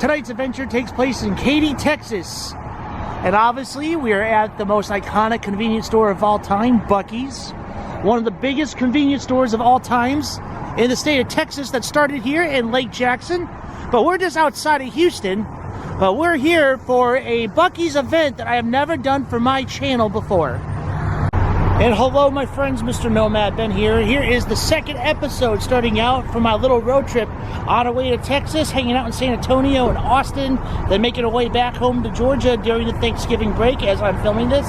Tonight's adventure takes place in Katy, Texas. And obviously, we are at the most iconic convenience store of all time, Buc-ee's. One of the biggest convenience stores of all times in the state of Texas that started here in Lake Jackson. But we're just outside of Houston. But we're here for a Buc-ee's event that I have never done for my channel before. And hello, my friends, Mr. Nomad Ben here. Here is the second episode starting out from my little road trip on our way to Texas, hanging out in San Antonio and Austin, then making our way back home to Georgia during the Thanksgiving break as I'm filming this.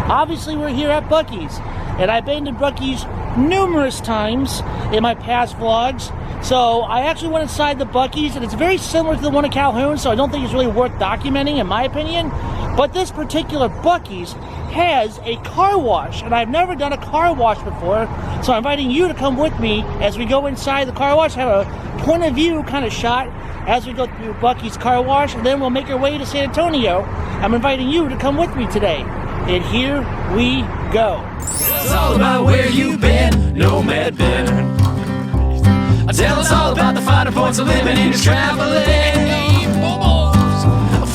Obviously, we're here at Buc-ee's, and I've been to Buc-ee's numerous times in my past vlogs. So I actually went inside the Buc-ee's, and it's very similar to the one in Calhoun, so I don't think it's really worth documenting in my opinion. But this particular Buc-ee's has a car wash, and I've never done a car wash before, so I'm inviting you to come with me as we go inside the car wash, have a point of view kind of shot as we go through Buc-ee's car wash, and then we'll make our way to San Antonio. I'm inviting you to come with me today, and here we go. It's all about where you've been, Nomad Ben. Tell us all about the finer points of living in your traveling.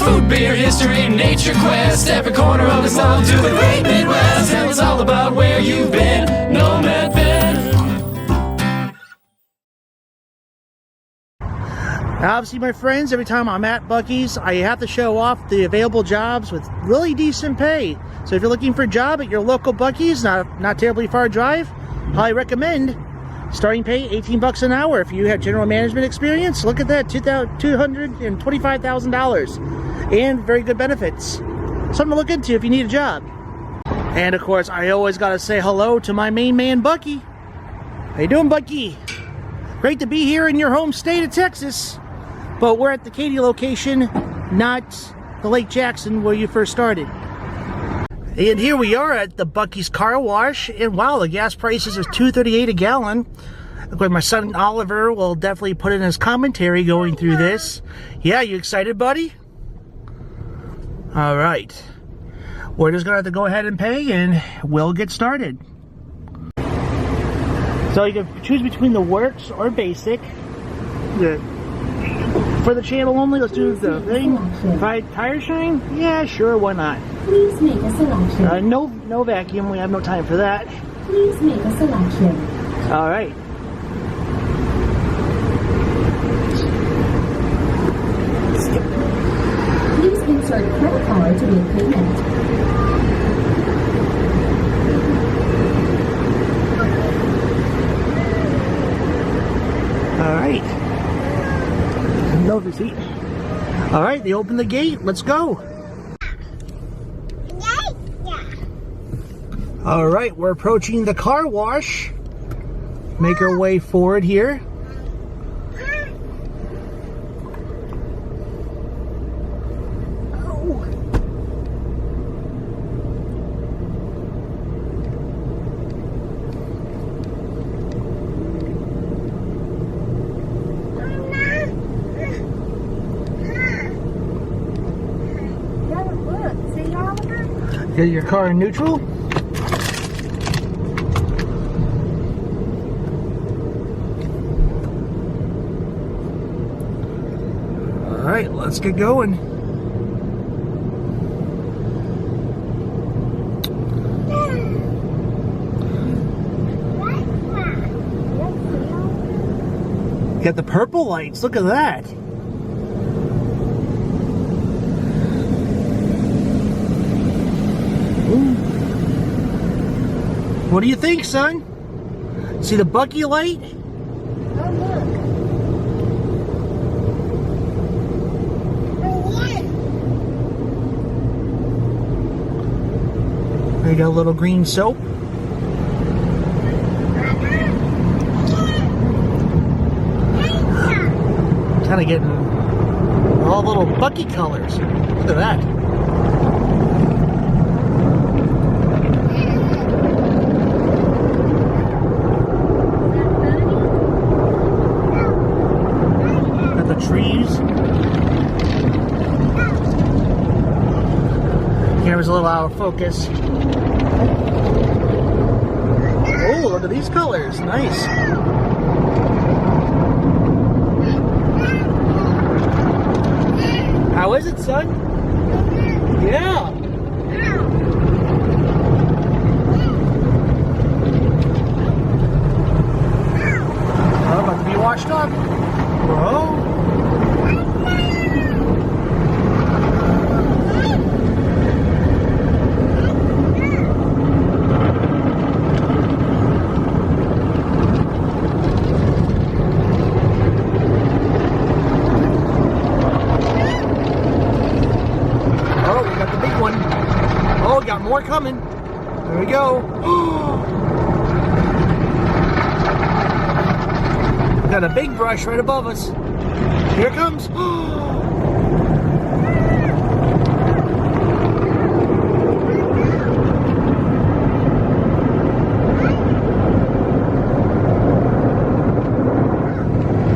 Food, beer, history, nature quest. Every corner of us all do the great Midwest. Tell us all about where you've been, Nomad Ben. Obviously, my friends, every time I'm at Buc-ee's, I have to show off the available jobs with really decent pay. So if you're looking for a job at your local Buc-ee's, not terribly far drive, highly recommend. Starting pay, $18 an hour. If you have general management experience, look at that, $225,000. And very good benefits. Something to look into if you need a job. And of course, I always got to say hello to my main man, Buc-ee. How you doing, Buc-ee? Great to be here in your home state of Texas. But we're at the Katy location, not the Lake Jackson where you first started. And here we are at the Buc-ee's car wash, and wow, the gas prices are $2.38 a gallon. Of course, my son Oliver will definitely put in his commentary going through this. Yeah, you excited, buddy? All right. We're just gonna have to go ahead and pay, and we'll get started. So you can choose between the works or basic. For the channel only, let's do the thing. Tire shine? Yeah, sure, why not? Please make a selection. No vacuum. We have no time for that. Please make a selection. All right. Please insert credit card to make payment. All right. No receipt. All right, they opened the gate. Let's go. All right, we're approaching the car wash. Make our way forward here. Get your car in neutral. All right, let's get going. Got the purple lights. Look at that. What do you think, son? See the Buc-ee light? Oh, look. They got a little green soap. Kind of getting all little Buc-ee colors. Look at that. Trees. Camera's a little out of focus. Oh, look at these colors. Nice. How is it, son? Yeah. Oh, about to be washed up. Whoa. Got more coming. There we go. Got a big brush right above us. Here it comes.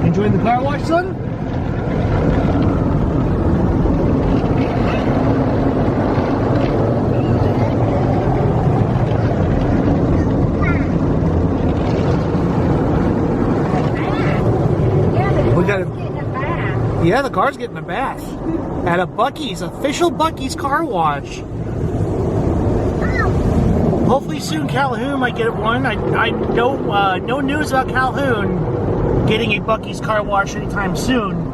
Enjoying the car wash, son? Yeah, the car's getting a bath at a Buc-ee's, official Buc-ee's car wash. Hopefully soon Calhoun might get one. I know no news about Calhoun getting a Buc-ee's car wash anytime soon.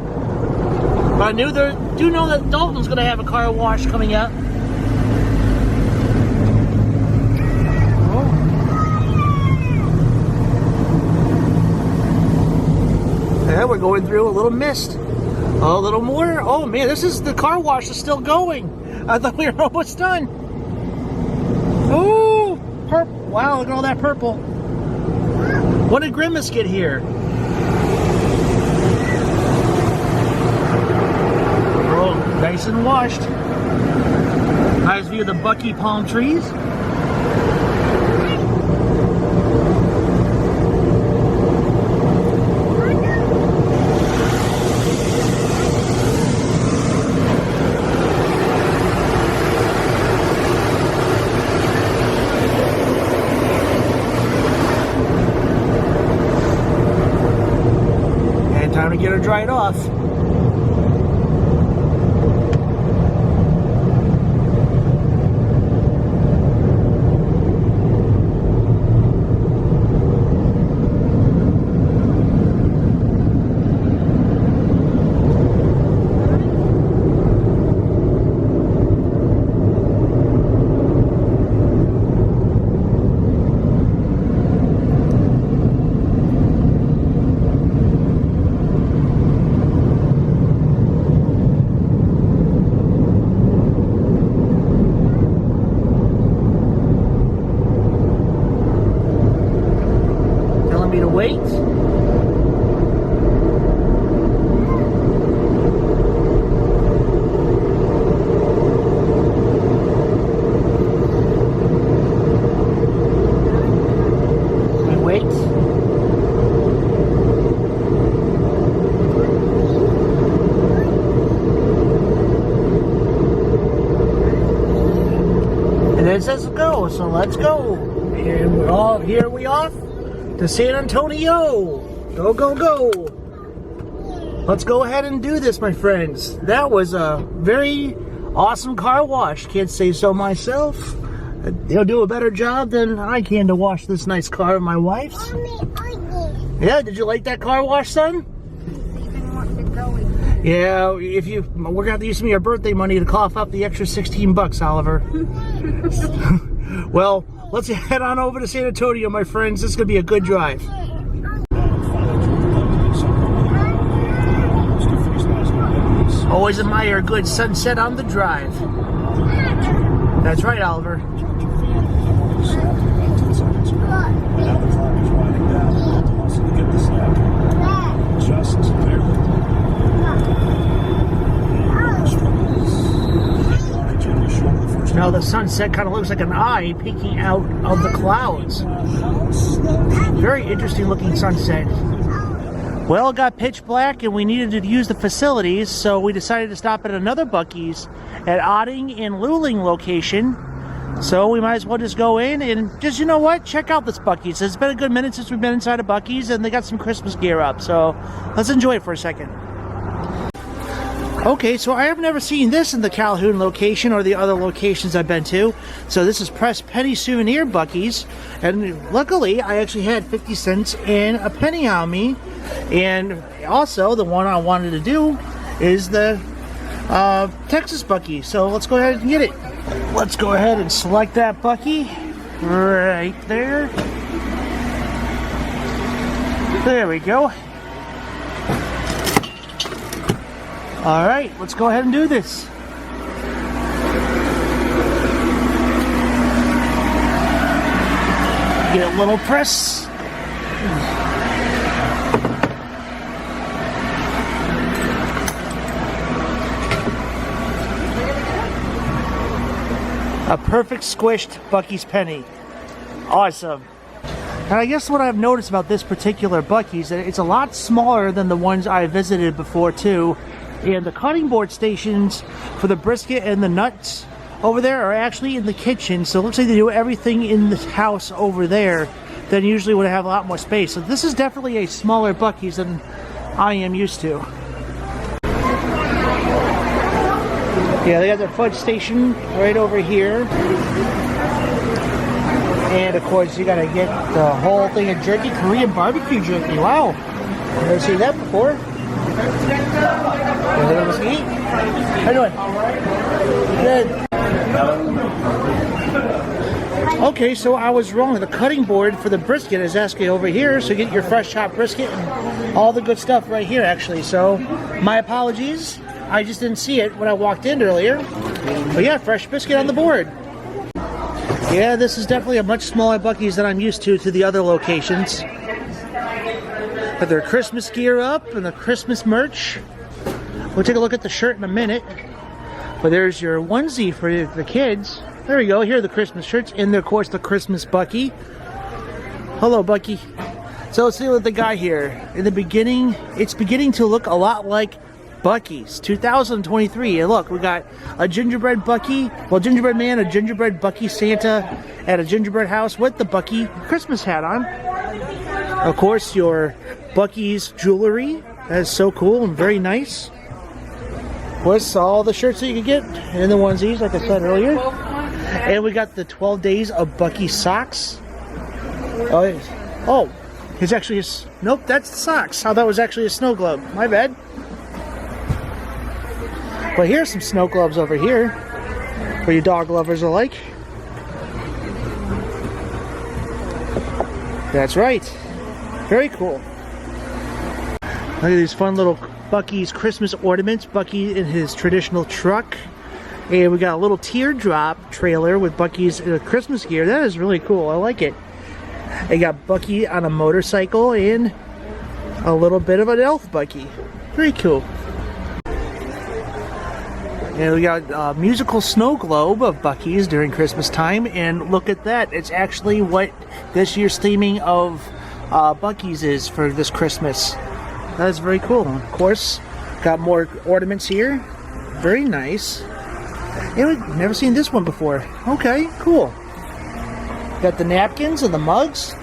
But I do know that Dalton's going to have a car wash coming up. Yeah, we're going through a little mist. A little more. Oh man, the car wash is still going. I thought we were almost done. Oh, purple. Wow, look at all that purple. When did Grimace get here? Oh, nice and washed. Nice view of the Buc-ee palm trees. Time to get her dried off. Wait. And it says go, so let's go. And here we off to San Antonio. Go, go, go. Let's go ahead and do this, my friends. That was a very awesome car wash. Can't say so myself. They'll do a better job than I can to wash this nice car of my wife's. Yeah, did you like that car wash, son? Yeah, we're gonna have to use some of your birthday money to cough up the extra $16, Oliver. Well, let's head on over to San Antonio, my friends. This is gonna be a good drive. Always admire a good sunset on the drive. That's right, Oliver. Now the sunset kind of looks like an eye peeking out of the clouds. Very interesting looking sunset. Well, it got pitch black and we needed to use the facilities, so we decided to stop at another Buc-ee's at Otting and Luling location. So we might as well just go in and just, you know what, check out this Buc-ee's. It's been a good minute since we've been inside a Buc-ee's, and they got some Christmas gear up, so let's enjoy it for a second. Okay, so I have never seen this in the Calhoun location or the other locations I've been to. So this is pressed penny souvenir Buc-ee's, and luckily I actually had 50 cents and a penny on me. And also the one I wanted to do is the Texas Buc-ee. So let's go ahead and get it. Let's go ahead and select that Buc-ee right there. There we go. All right, let's go ahead and do this. Get a little press. A perfect squished Buc-ee's penny. Awesome. And I guess what I've noticed about this particular Buc-ee's, that it's a lot smaller than the ones I visited before too. And the cutting board stations for the brisket and the nuts over there are actually in the kitchen. So it looks like they do everything in the house over there than usually would have a lot more space. So this is definitely a smaller Buc-ee's than I am used to. Yeah, they got their fudge station right over here. And of course you gotta get the whole thing of jerky, Korean barbecue jerky. Wow, never seen that before. How you doing? Good. Okay, so I was wrong. The cutting board for the brisket is actually over here, so you get your fresh chopped brisket and all the good stuff right here actually. So my apologies, I just didn't see it when I walked in earlier. But yeah, fresh brisket on the board. Yeah, this is definitely a much smaller Buc-ee's than I'm used to the other locations. But their Christmas gear up and the Christmas merch. We'll take a look at the shirt in a minute. But there's your onesie for the kids. There we go. Here are the Christmas shirts. And of course the Christmas Buc-ee. Hello, Buc-ee. So let's see what they got here. In the beginning, it's beginning to look a lot like Buc-ee's 2023. And look, we got a gingerbread Buc-ee, well, gingerbread man, a gingerbread Buc-ee Santa at a gingerbread house with the Buc-ee Christmas hat on. Of course, your Buc-ee's jewelry. That is so cool and very nice. Of course, all the shirts that you can get and the onesies, like I said earlier. And we got the 12 days of Buc-ee socks. Oh, it's actually a... Nope, that's the socks. I thought it was actually a snow globe. My bad. But here's some snow gloves over here for you dog lovers alike. That's right. Very cool. Look at these fun little Buc-ee's Christmas ornaments. Buc-ee in his traditional truck. And we got a little teardrop trailer with Buc-ee's Christmas gear. That is really cool. I like it. They got Buc-ee on a motorcycle and a little bit of an elf Buc-ee. Very cool. And we got a musical snow globe of Buc-ee's during Christmas time. And look at that. It's actually what this year's theming of Buc-ee's is for this Christmas. That is very cool. Of course, got more ornaments here. Very nice. And we've never seen this one before. Okay, cool. Got the napkins and the mugs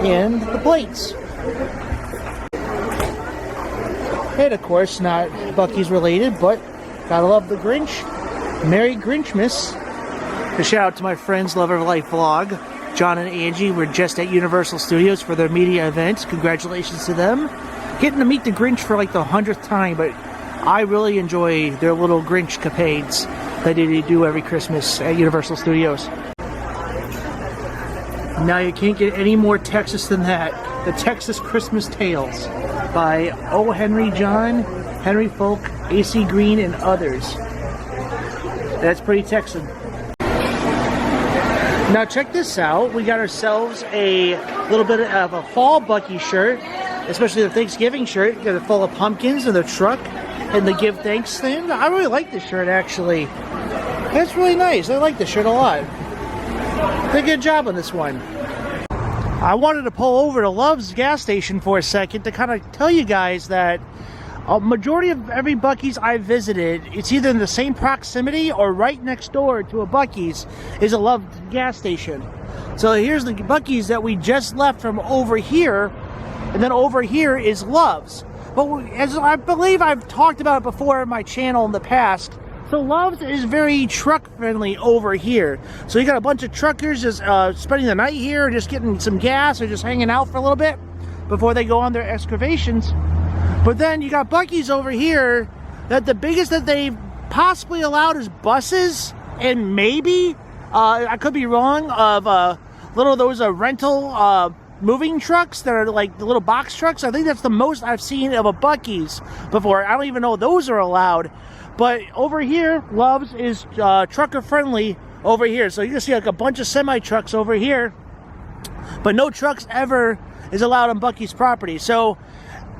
and the plates. And of course, not Buc-ee's related, but gotta love the Grinch. Merry Grinchmas. A shout out to my friends Lover of Life vlog. John and Angie were just at Universal Studios for their media event. Congratulations to them. Getting to meet the Grinch for like the 100th time, but I really enjoy their little Grinch capades that they do every Christmas at Universal Studios. Now you can't get any more Texas than that. The Texas Christmas Tales by O. Henry John, Henry Folk, A.C. Green, and others. That's pretty Texan. Now check this out. We got ourselves a little bit of a fall Buc-ee shirt, especially the Thanksgiving shirt. Got it full of pumpkins in the truck and the Give Thanks thing. I really like this shirt actually. That's really nice. I like this shirt a lot. Did a good job on this one. I wanted to pull over to Love's gas station for a second to kind of tell you guys that a majority of every Buc-ee's I visited, it's either in the same proximity or right next door to a Buc-ee's is a Love gas station. So here's the Buc-ee's that we just left from over here, and then over here is Love's. But as I believe I've talked about it before in my channel in the past, so Love's is very truck friendly over here. So you got a bunch of truckers just spending the night here, just getting some gas or just hanging out for a little bit before they go on their excavations. But then you got Buc-ee's over here that the biggest that they've possibly allowed is buses, and maybe, I could be wrong, of little of those rental moving trucks that are like the little box trucks. I think that's the most I've seen of a Buc-ee's before. I don't even know those are allowed. But over here, Love's is trucker friendly over here. So you can see like a bunch of semi trucks over here, but no trucks ever is allowed on Buc-ee's property. So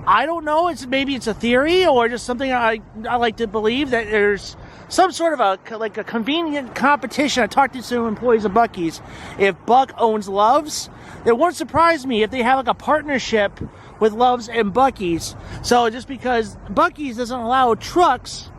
I don't know. Maybe it's a theory or just something I like to believe, that there's some sort of a convenient competition. I talked to some employees of Buc-ee's. If Buc owns Love's, it wouldn't surprise me if they have like a partnership with Love's and Buc-ee's. So just because Buc-ee's doesn't allow trucks,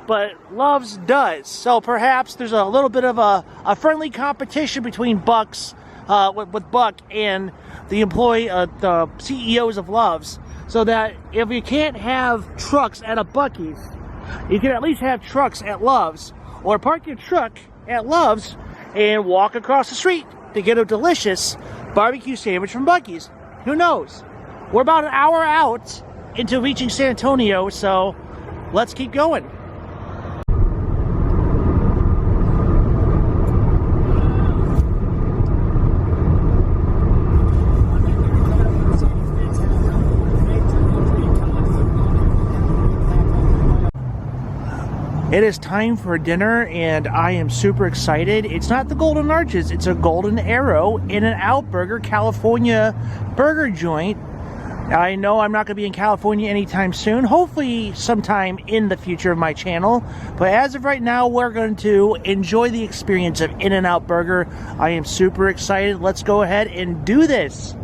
but Love's does, so perhaps there's a little bit of a friendly competition between Buc's with Buc and the the CEOs of Love's, so that if you can't have trucks at a Buc-ee's, you can at least have trucks at Love's, or park your truck at Love's and walk across the street to get a delicious barbecue sandwich from Buc-ee's. Who knows? We're about an hour out into reaching San Antonio, so let's keep going. It is time for dinner, and I am super excited. It's not the Golden Arches, it's a Golden Arrow InNOut Burger, California burger joint. I know I'm not going to be in California anytime soon, hopefully sometime in the future of my channel. But as of right now, we're going to enjoy the experience of InNOut Burger. I am super excited. Let's go ahead and do this.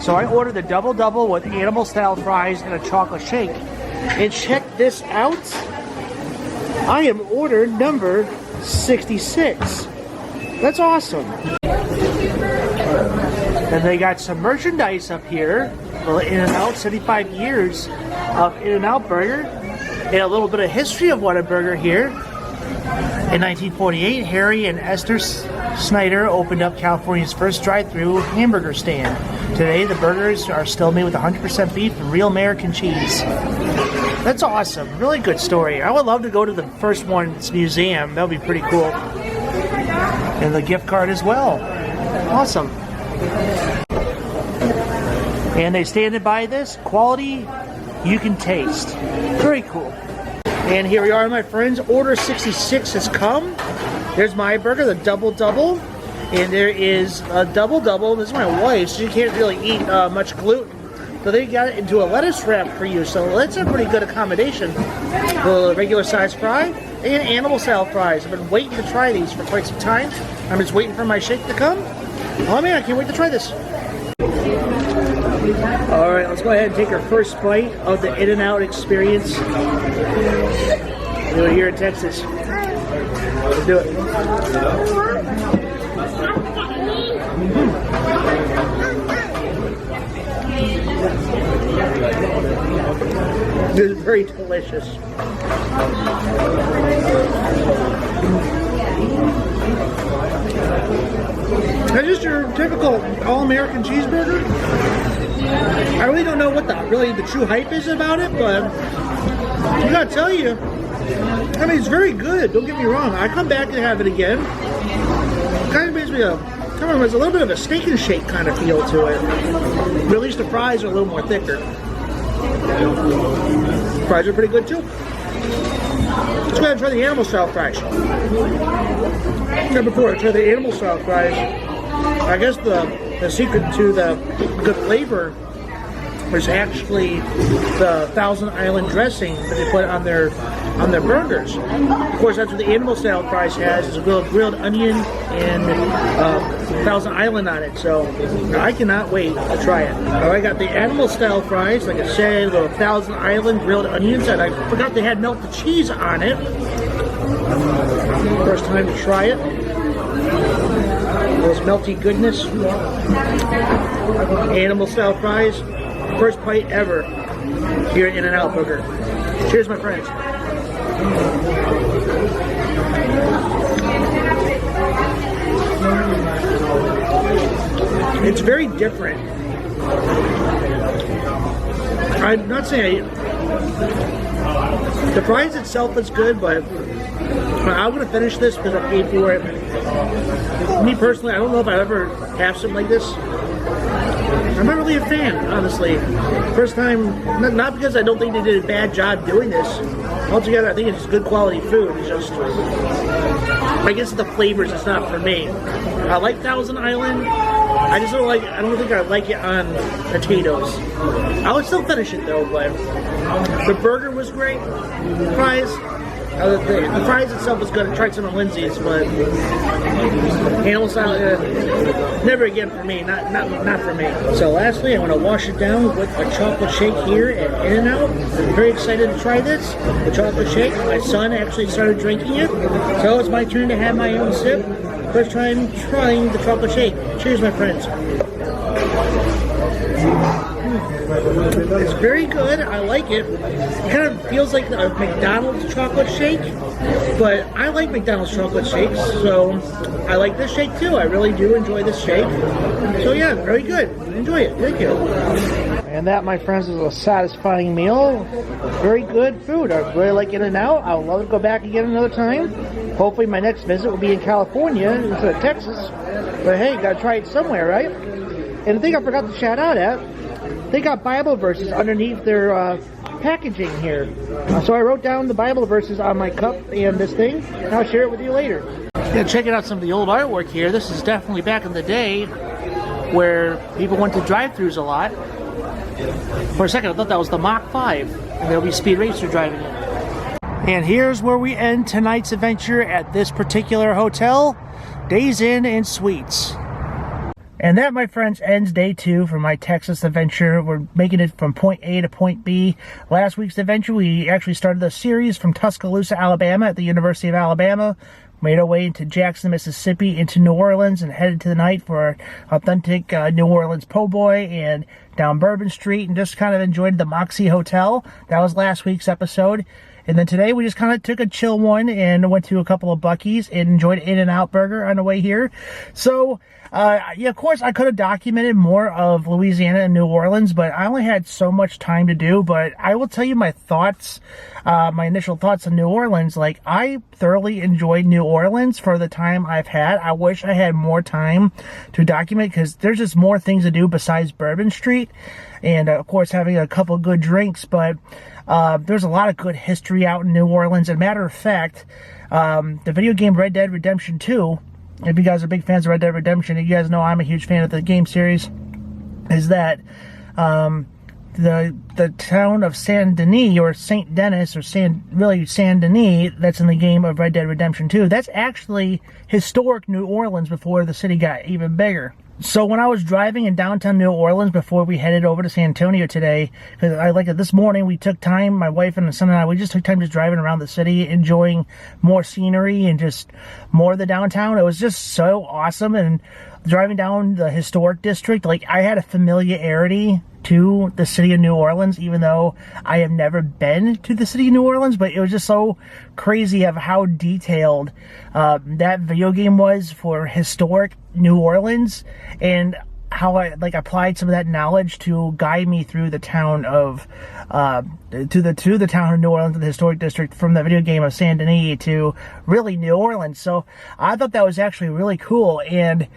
So I ordered the double with animal style fries and a chocolate shake. And check this out. I am order number 66. That's awesome. And they got some merchandise up here. Well, InNOut, 75 years of InNOut Burger. And a little bit of history of Whataburger here. In 1948, Harry and Esther Snyder opened up California's first drive-thru hamburger stand. Today, the burgers are still made with 100% beef and real American cheese. That's awesome. Really good story. I would love to go to the first one's museum. That would be pretty cool. And the gift card as well. Awesome. And they stand by this. Quality you can taste. Very cool. And here we are, my friends. Order 66 has come. There's my burger, the double. And there is a double. This is my wife's. She can't really eat much gluten. So they got it into a lettuce wrap for you. So that's a pretty good accommodation. A regular size fry and animal style fries. I've been waiting to try these for quite some time. I'm just waiting for my shake to come. Oh man, I can't wait to try this. Alright, let's go ahead and take our first bite of the InNOut experience. We're here in Texas. Let's do it. This is very delicious. That's just your typical all-American cheeseburger. I really don't know what the true hype is about it, but I gotta tell you, I mean, it's very good. Don't get me wrong. I come back and have it again. It kind of makes me there's a little bit of a steak and shake kind of feel to it. But at least the fries are a little more thicker. Fries are pretty good too. Let's go ahead and try the animal style fries. Before I try the animal style fries, I guess the secret to the good flavor is actually the Thousand Island dressing that they put on their burgers. Of course, that's what the animal style fries has, is a grilled onion and Thousand Island on it. So I cannot wait to try it. I got the animal style fries, like I said, the Thousand Island grilled onions, and I forgot they had melted cheese on it. First time to try it. Those melty goodness. Animal style fries. First bite ever. here at InNOut Burger. Cheers, my friends. It's very different. I'm not saying the fries itself is good, but I'm going to finish this because I paid for it. Me personally, I don't know if I ever have something like this. I'm not really a fan, honestly. First time, not because I don't think they did a bad job doing this. Altogether, I think it's good quality food. It's just, I guess the flavors, it's not for me. I like Thousand Island. I just don't like, I don't think I like it on potatoes. I would still finish it though, but the burger was great. The fries, the fries itself was good. I tried some of Lindsay's, but animal salad, never again for me. Not for me. So lastly, I'm going to wash it down with a chocolate shake here at InNOut. I'm very excited to try this. The chocolate shake. My son actually started drinking it, so it's my turn to have my own sip. First time trying the chocolate shake. Cheers, my friends. It's very good. I like it. It kind of feels like a McDonald's chocolate shake, but I like McDonald's chocolate shakes, so I like this shake too. I really do enjoy this shake. So yeah, very good. Enjoy it. Thank you. And that, my friends, is a satisfying meal. Very good food. I really like InNOut. I would love to go back again another time. Hopefully my next visit will be in California instead of Texas. But hey, gotta try it somewhere, right? And the thing I forgot to shout out at, they got Bible verses underneath their packaging here. So I wrote down the Bible verses on my cup and this thing, and I'll share it with you later. Yeah, checking out some of the old artwork here. This is definitely back in the day where people went to drive-thrus a lot. For a second, I thought that was the Mach 5, and there'll be Speed Racer driving it. And here's where we end tonight's adventure at this particular hotel, Days Inn and Suites. And that, my friends, ends day 2 for my Texas adventure. We're making it from point A to point B. Last week's adventure, we actually started the series from Tuscaloosa, Alabama at the University of Alabama. Made our way into Jackson, Mississippi, into New Orleans, and headed to the night for an authentic New Orleans po' boy and down Bourbon Street, and just kind of enjoyed the Moxie Hotel. That was last week's episode. And then today we just kind of took a chill one and went to a couple of Buc-ee's and enjoyed InNOut Burger on the way here. So, yeah, of course, I could have documented more of Louisiana and New Orleans, but I only had so much time to do. But I will tell you my thoughts, my initial thoughts on New Orleans. Like, I thoroughly enjoyed New Orleans for the time I've had. I wish I had more time to document because there's just more things to do besides Bourbon Street. And, of course, having a couple good drinks, but there's a lot of good history out in New Orleans. As a matter of fact, the video game Red Dead Redemption 2, if you guys are big fans of Red Dead Redemption, you guys know I'm a huge fan of the game series, is that the town of Saint Denis, or Saint Denis, or Saint Denis, that's in the game of Red Dead Redemption 2, that's actually historic New Orleans before the city got even bigger. So when I was driving in downtown New Orleans before we headed over to San Antonio today, because this morning we took time, my wife and the son and I, we just took time just driving around the city, enjoying more scenery and just more of the downtown. It was just so awesome. And driving down the historic district, like, I had a familiarity to the city of New Orleans, even though I have never been to the city of New Orleans. But it was just so crazy of how detailed that video game was for historic New Orleans, and how I applied some of that knowledge to guide me through the town of to the town of New Orleans, the historic district, from the video game of Saint Denis to really New Orleans. So I thought that was actually really cool. And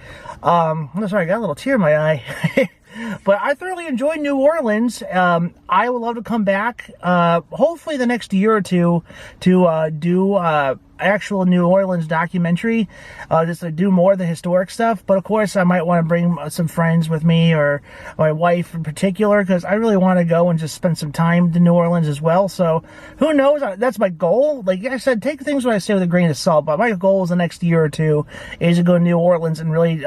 I'm sorry, I got a little tear in my eye. But I thoroughly enjoyed New Orleans. I would love to come back, hopefully the next year or two, to do actual New Orleans documentary, just to do more of the historic stuff. But of course, I might want to bring some friends with me, or my wife in particular, because I really want to go and just spend some time in New Orleans as well. So who knows? That's my goal. Like I said, take things what I say with a grain of salt, but my goal is the next year or two is to go to New Orleans and really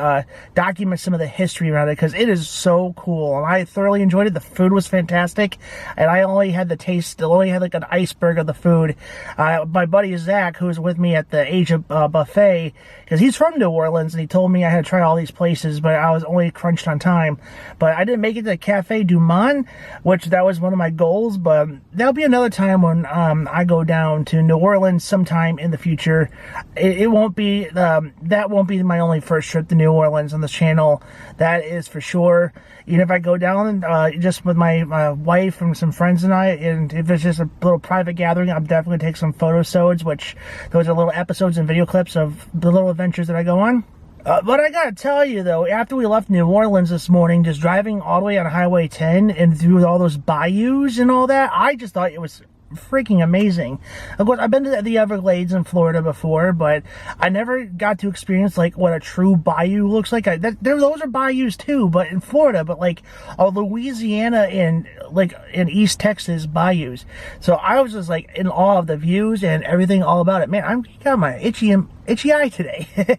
document some of the history around it, because it is so cool. And I thoroughly enjoyed it. The food was fantastic, and I only had like an iceberg of the food. My buddy Zach, who's was with me at the Asia buffet, because he's from New Orleans, and he told me I had to try all these places, but I was only crunched on time. But I didn't make it to Cafe Du Monde, which that was one of my goals, but there'll be another time when I go down to New Orleans sometime in the future. It won't be, that won't be my only first trip to New Orleans on this channel, that is for sure. Even if I go down just with my wife and some friends and I, and if it's just a little private gathering, I'm definitely going to take some photosodes, which those are little episodes and video clips of the little adventures that I go on. But I gotta tell you though, after we left New Orleans this morning, just driving all the way on Highway 10 and through all those bayous and all that, I just thought it was freaking amazing. Of course, I've been to the Everglades in Florida before, but I never got to experience like what a true bayou looks like. Those are bayous too, but in Florida, but like Louisiana and like in East Texas bayous. So I was just like in awe of the views and everything all about it. Man, I got my itchy eye today.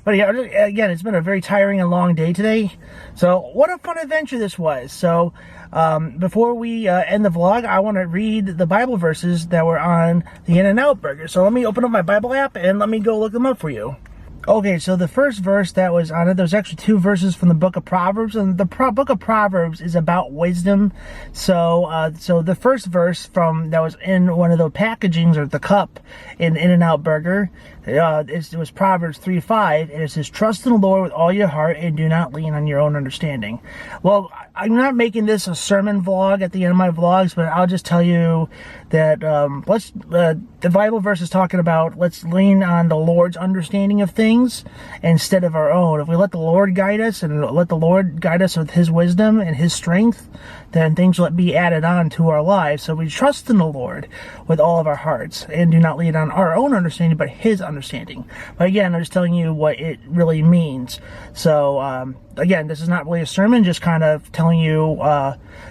But yeah, again, it's been a very tiring and long day today. So what a fun adventure this was. So before we end the vlog, I want to read the Bible verses that were on the InNOut Burger. So let me open up my Bible app and let me go look them up for you. Okay, so the first verse that was on it, there was actually 2 verses from the book of Proverbs, and the book of Proverbs is about wisdom. So so the first verse that was in one of the packagings or the cup in InNOut Burger, it was Proverbs 3:5, and it says, "Trust in the Lord with all your heart and do not lean on your own understanding." Well, I'm not making this a sermon vlog at the end of my vlogs, but I'll just tell you that the Bible verse is talking about let's lean on the Lord's understanding of things instead of our own. If we let the Lord guide us and let the Lord guide us with His wisdom and His strength, then things will be added on to our lives. So we trust in the Lord with all of our hearts and do not lean on our own understanding, but His understanding. But again, I'm just telling you what it really means. So again, this is not really a sermon, just kind of telling you,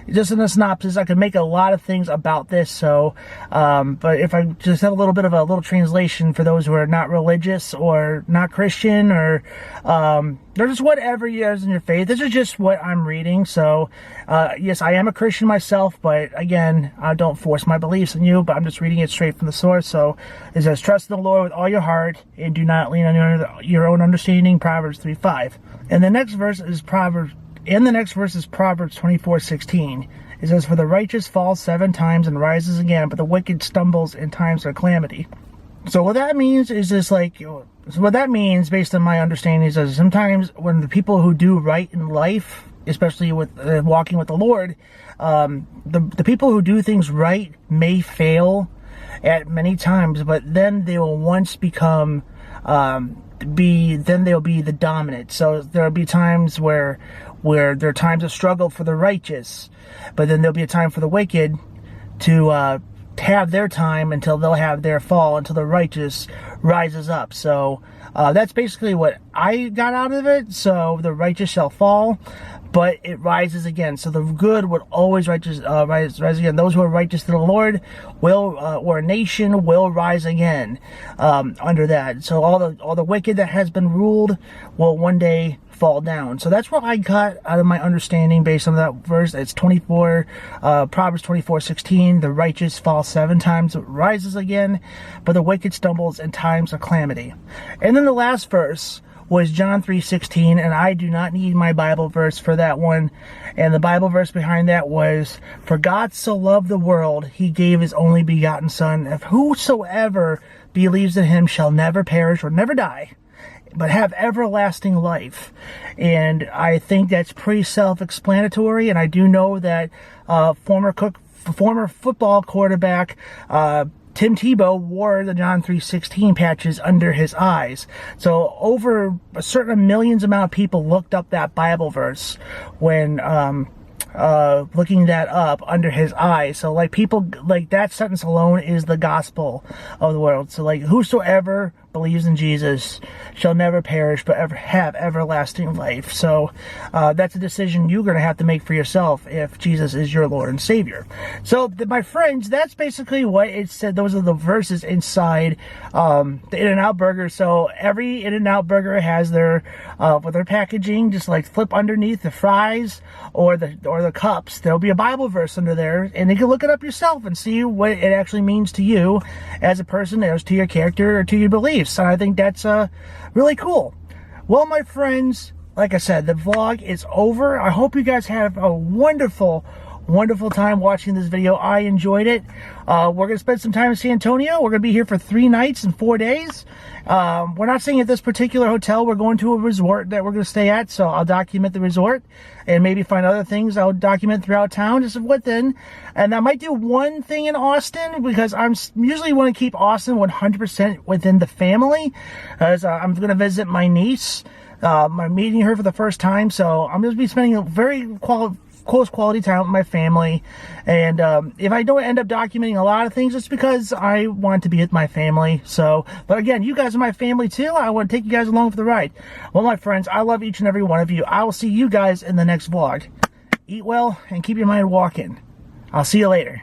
just in a synopsis. I could make a lot of things about this, so, but if I just have a little bit of a little translation for those who are not religious or not Christian or just whatever you guys in your faith, this is just what I'm reading. So, yes, I am a Christian myself, but again, I don't force my beliefs on you, but I'm just reading it straight from the source. So it says, "Trust in the Lord with all your heart and do not lean on your own understanding," Proverbs 3:5. And the next verse is Proverbs 24:16. It says, "For the righteous falls 7 times and rises again, but the wicked stumbles in times of calamity." So what that means is just like, so what that means based on my understanding is that sometimes when the people who do right in life, especially with walking with the Lord, the people who do things right may fail at many times, but then they will once become then they'll be the dominant. So there'll be times where there are times of struggle for the righteous, but then there'll be a time for the wicked to have their time until they'll have their fall, until the righteous rises up. So that's basically what I got out of it. So the righteous shall fall, but it rises again. So the good would always rise again. Those who are righteous to the Lord will, or a nation will rise again under that. So all the wicked that has been ruled will one day fall down. So that's what I got out of my understanding based on that verse. It's Proverbs 24:16. "The righteous fall 7 times, rises again, but the wicked stumbles in times of calamity." And then the last verse was John 3:16, and I do not need my Bible verse for that one. And the Bible verse behind that was, "For God so loved the world, He gave His only begotten Son, if whosoever believes in Him shall never perish or never die, but have everlasting life." And I think that's pretty self-explanatory. And I do know that former football quarterback Tim Tebow wore the John 3:16 patches under his eyes. So over a certain millions amount of people looked up that Bible verse when looking that up under his eyes. So like people, like that sentence alone is the gospel of the world. So like whosoever believes in Jesus shall never perish but ever have everlasting life. So that's a decision you're going to have to make for yourself if Jesus is your Lord and Savior. So my friends, that's basically what it said. Those are the verses inside the InNOut Burger. So every InNOut Burger has their with their packaging, just like flip underneath the fries or the cups, there'll be a Bible verse under there, and you can look it up yourself and see what it actually means to you as a person, as to your character or to your beliefs. And I think that's really cool. Well, my friends, like I said, the vlog is over. I hope you guys have a wonderful time watching this video. I enjoyed it. We're going to spend some time in San Antonio. We're going to be here for 3 nights and 4 days. We're not staying at this particular hotel. We're going to a resort that we're going to stay at, so I'll document the resort and maybe find other things I'll document throughout town, just within. And I might do one thing in Austin, because I'm usually want to keep Austin 100% within the family, as I'm going to visit my niece. I'm meeting her for the first time, so I'm going to be spending a very close quality time with my family. And if I don't end up documenting a lot of things, it's because I want to be with my family. So, but again, you guys are my family too. I want to take you guys along for the ride. Well, my friends, I love each and every one of you. I will see you guys in the next vlog. Eat well and keep your mind walking. I'll see you later.